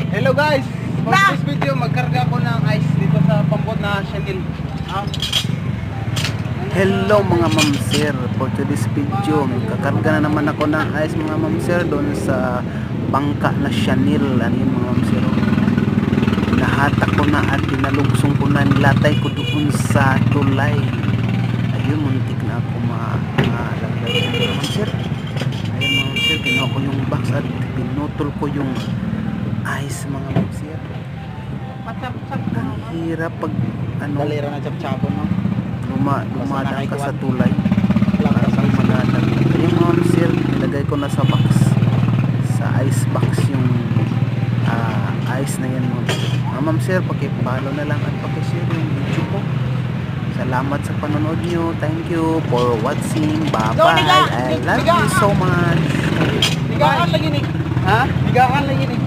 Hello guys! For this video, magkarga ko ng ice dito sa pambot na Chanel. Hello mga ma'am sir, for today's video kakarga na naman ako ng ice mga ma'am sir doon sa bangka na Chanel. Ano yun mga ma'am sir, nahatak ko na at pinalungsong ko na, nilatay ko doon sa tulay. Ayun, muntik na ako malaglag mga ma'am sir. Ayun mga ma'am sir, kinuha ko yung box at pinutol ko yung ice mga ma'am sir. Ang hirap pag Dalira na chap-chapon, no? dumadaan ka sa tulay para kang malalag. Ayun mga ma'am sir, nilagay ko na sa box, sa ice box yung ice na yan ma'am sir. Pakipalo na lang at pakishare yung video ko. Salamat sa panonood nyo. Thank you for watching. Bye bye. I love you so much. Bigaan lagi ni. Ha? Bigaan lagi ni.